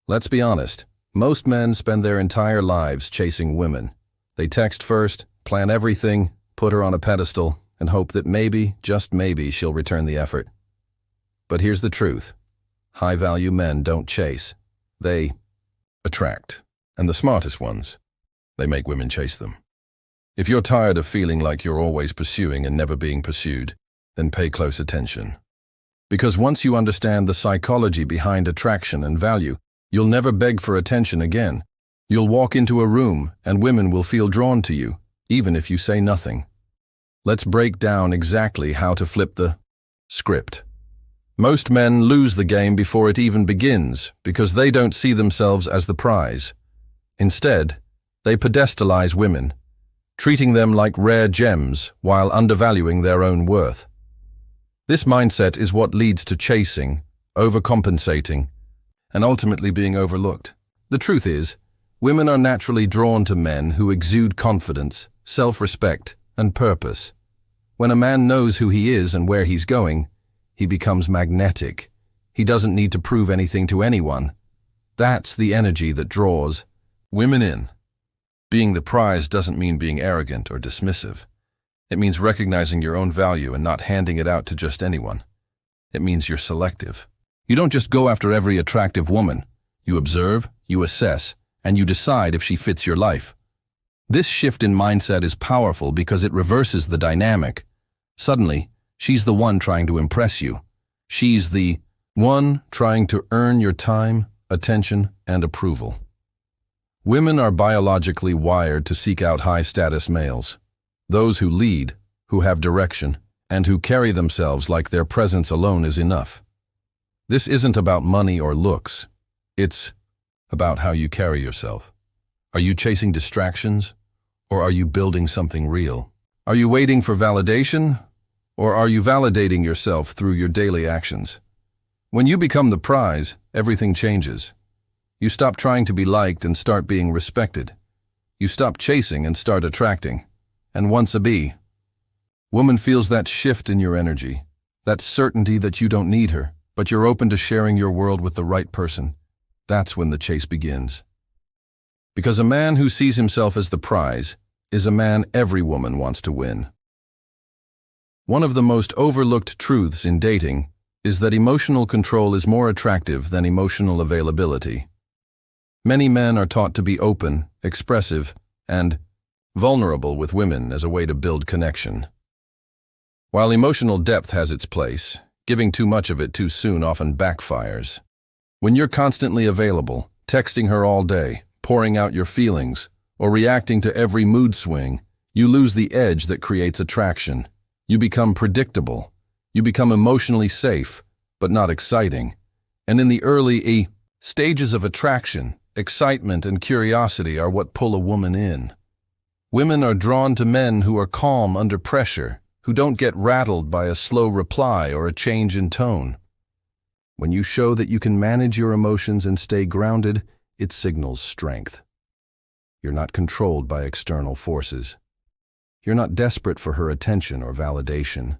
Let's be honest, most men spend their entire lives chasing women. They text first, plan everything, put her on a pedestal, and hope that maybe, just maybe, she'll return the effort. But here's the truth. High-value men don't chase. They attract. And the smartest ones, they make women chase them. If you're tired of feeling like you're always pursuing and never being pursued, then pay close attention. Because once you understand the psychology behind attraction and value, you'll never beg for attention again. You'll walk into a room and women will feel drawn to you, even if you say nothing. Let's break down exactly how to flip the script. Most men lose the game before it even begins because they don't see themselves as the prize. Instead, they pedestalize women, treating them like rare gems while undervaluing their own worth. This mindset is what leads to chasing, overcompensating, and ultimately being overlooked. The truth is, women are naturally drawn to men who exude confidence, self-respect, and purpose. When a man knows who he is and where he's going, he becomes magnetic. He doesn't need to prove anything to anyone. That's the energy that draws women in. Being the prize doesn't mean being arrogant or dismissive. It means recognizing your own value and not handing it out to just anyone. It means you're selective. You don't just go after every attractive woman. You observe, you assess, and you decide if she fits your life. This shift in mindset is powerful because it reverses the dynamic. Suddenly, she's the one trying to impress you. She's the one trying to earn your time, attention, and approval. Women are biologically wired to seek out high-status males. Those who lead, who have direction, and who carry themselves like their presence alone is enough. This isn't about money or looks. It's about how you carry yourself. Are you chasing distractions, or are you building something real? Are you waiting for validation, or are you validating yourself through your daily actions? When you become the prize, everything changes. You stop trying to be liked and start being respected. You stop chasing and start attracting. And once a bee, woman feels that shift in your energy, that certainty that you don't need her, but you're open to sharing your world with the right person. That's when the chase begins. Because a man who sees himself as the prize is a man every woman wants to win. One of the most overlooked truths in dating is that emotional control is more attractive than emotional availability. Many men are taught to be open, expressive, and vulnerable with women as a way to build connection. While emotional depth has its place, giving too much of it too soon often backfires. When you're constantly available, texting her all day, pouring out your feelings, or reacting to every mood swing, you lose the edge that creates attraction. You become predictable. You become emotionally safe, but not exciting. And in the early stages of attraction, excitement and curiosity are what pull a woman in. Women are drawn to men who are calm under pressure, who don't get rattled by a slow reply or a change in tone. When you show that you can manage your emotions and stay grounded, it signals strength. You're not controlled by external forces. You're not desperate for her attention or validation.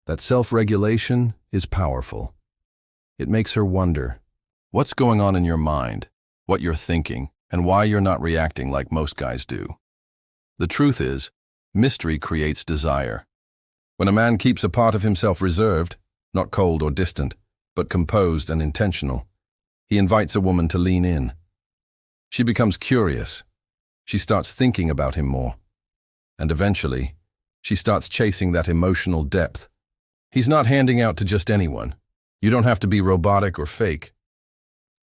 That self-regulation is powerful. It makes her wonder what's going on in your mind, what you're thinking, and why you're not reacting like most guys do. The truth is, mystery creates desire. When a man keeps a part of himself reserved, not cold or distant, but composed and intentional, he invites a woman to lean in. She becomes curious. She starts thinking about him more. And eventually, she starts chasing that emotional depth. He's not handing out to just anyone. You don't have to be robotic or fake.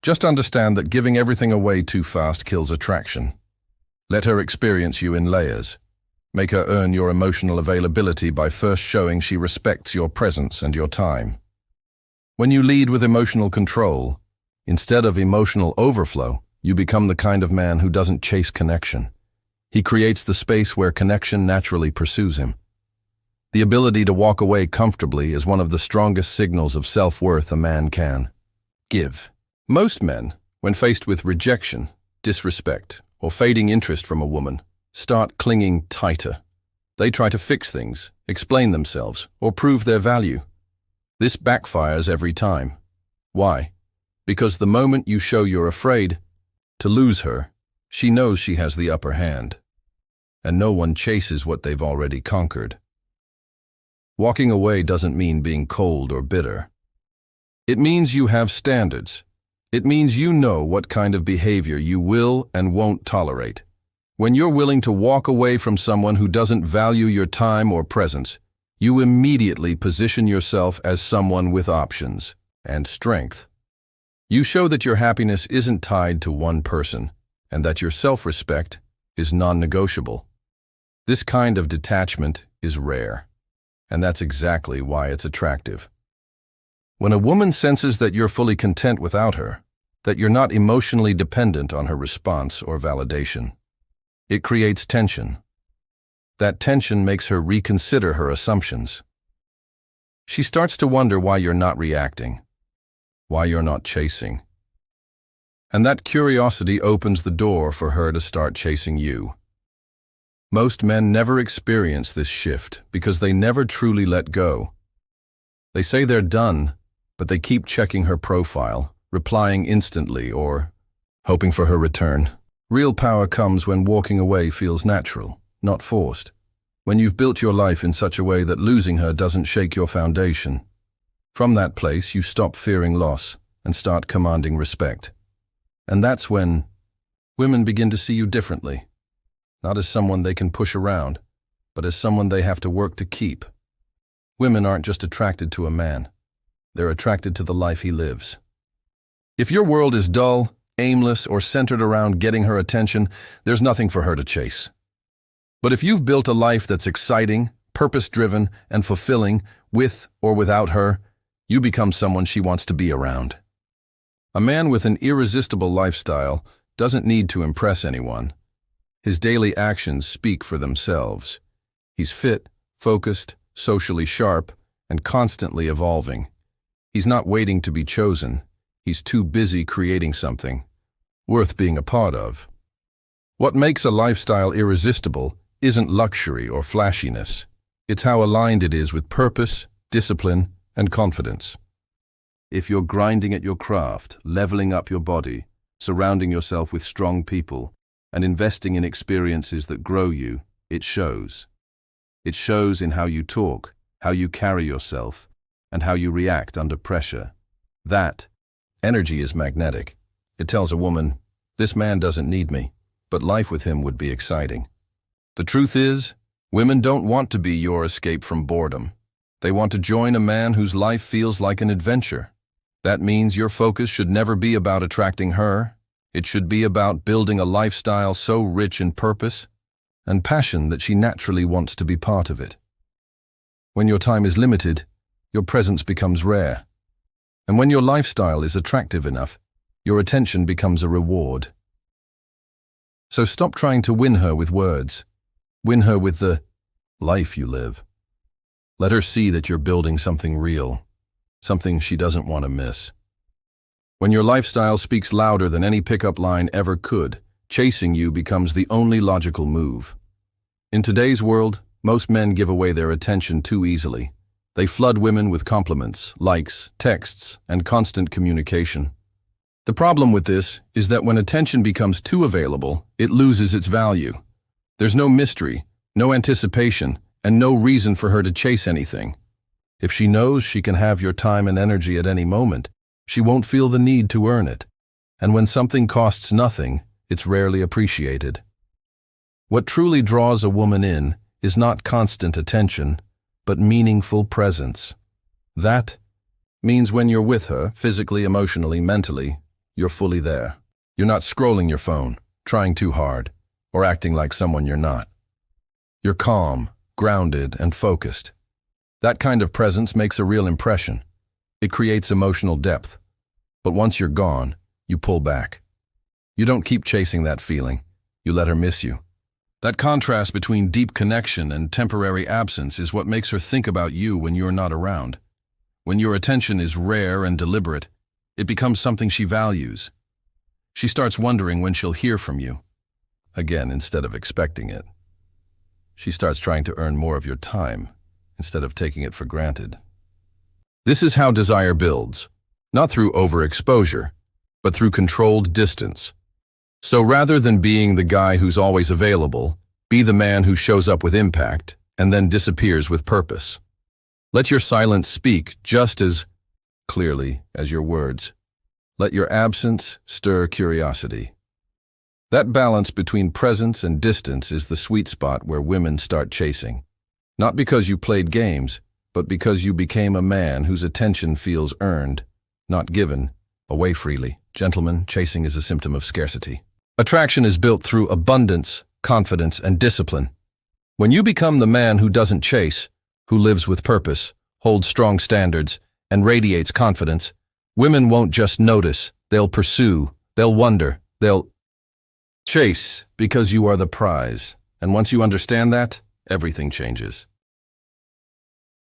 Just understand that giving everything away too fast kills attraction. Let her experience you in layers. Make her earn your emotional availability by first showing she respects your presence and your time. When you lead with emotional control, instead of emotional overflow, you become the kind of man who doesn't chase connection. He creates the space where connection naturally pursues him. The ability to walk away comfortably is one of the strongest signals of self-worth a man can give. Most men, when faced with rejection, disrespect, or fading interest from a woman, start clinging tighter. They try to fix things, explain themselves, or prove their value. This backfires every time. Why? Because the moment you show you're afraid to lose her, she knows she has the upper hand. And no one chases what they've already conquered. Walking away doesn't mean being cold or bitter. It means you have standards. It means you know what kind of behavior you will and won't tolerate. When you're willing to walk away from someone who doesn't value your time or presence, you immediately position yourself as someone with options and strength. You show that your happiness isn't tied to one person and that your self-respect is non-negotiable. This kind of detachment is rare, and that's exactly why it's attractive. When a woman senses that you're fully content without her, that you're not emotionally dependent on her response or validation, it creates tension. That tension makes her reconsider her assumptions. She starts to wonder why you're not reacting, why you're not chasing. And that curiosity opens the door for her to start chasing you. Most men never experience this shift because they never truly let go. They say they're done, but they keep checking her profile, replying instantly or hoping for her return. Real power comes when walking away feels natural, not forced. When you've built your life in such a way that losing her doesn't shake your foundation. From that place, you stop fearing loss and start commanding respect. And that's when women begin to see you differently. Not as someone they can push around, but as someone they have to work to keep. Women aren't just attracted to a man. They're attracted to the life he lives. If your world is dull, aimless, or centered around getting her attention, there's nothing for her to chase. But if you've built a life that's exciting, purpose-driven, and fulfilling, with or without her, you become someone she wants to be around. A man with an irresistible lifestyle doesn't need to impress anyone. His daily actions speak for themselves. He's fit, focused, socially sharp, and constantly evolving. He's not waiting to be chosen. He's too busy creating something worth being a part of. What makes a lifestyle irresistible isn't luxury or flashiness. It's how aligned it is with purpose, discipline, and confidence. If you're grinding at your craft, leveling up your body, surrounding yourself with strong people, and investing in experiences that grow you, it shows. It shows in how you talk, how you carry yourself, and how you react under pressure. That energy is magnetic. It tells a woman, this man doesn't need me, but life with him would be exciting. The truth is, women don't want to be your escape from boredom. They want to join a man whose life feels like an adventure. That means your focus should never be about attracting her. It should be about building a lifestyle so rich in purpose and passion that she naturally wants to be part of it. When your time is limited, your presence becomes rare. And when your lifestyle is attractive enough, your attention becomes a reward. So stop trying to win her with words. Win her with the life you live. Let her see that you're building something real, something she doesn't want to miss. When your lifestyle speaks louder than any pickup line ever could, chasing you becomes the only logical move. In today's world, most men give away their attention too easily. They flood women with compliments, likes, texts, and constant communication. The problem with this is that when attention becomes too available, it loses its value. There's no mystery, no anticipation, and no reason for her to chase anything. If she knows she can have your time and energy at any moment, she won't feel the need to earn it. And when something costs nothing, it's rarely appreciated. What truly draws a woman in is not constant attention, but meaningful presence. That means when you're with her, physically, emotionally, mentally, you're fully there. You're not scrolling your phone, trying too hard, or acting like someone you're not. You're calm, grounded, and focused. That kind of presence makes a real impression. It creates emotional depth. But once you're gone, you pull back. You don't keep chasing that feeling. You let her miss you. That contrast between deep connection and temporary absence is what makes her think about you when you're not around. When your attention is rare and deliberate, it becomes something she values. She starts wondering when she'll hear from you. Again, instead of expecting it. She starts trying to earn more of your time, instead of taking it for granted. This is how desire builds. Not through overexposure, but through controlled distance. So rather than being the guy who's always available, be the man who shows up with impact and then disappears with purpose. Let your silence speak just as clearly as your words. Let your absence stir curiosity. That balance between presence and distance is the sweet spot where women start chasing. Not because you played games, but because you became a man whose attention feels earned, not given, away freely. Gentlemen, chasing is a symptom of scarcity. Attraction is built through abundance, confidence, and discipline. When you become the man who doesn't chase, who lives with purpose, holds strong standards, and radiates confidence, women won't just notice, they'll pursue, they'll wonder, they'll chase because you are the prize. And once you understand that, everything changes.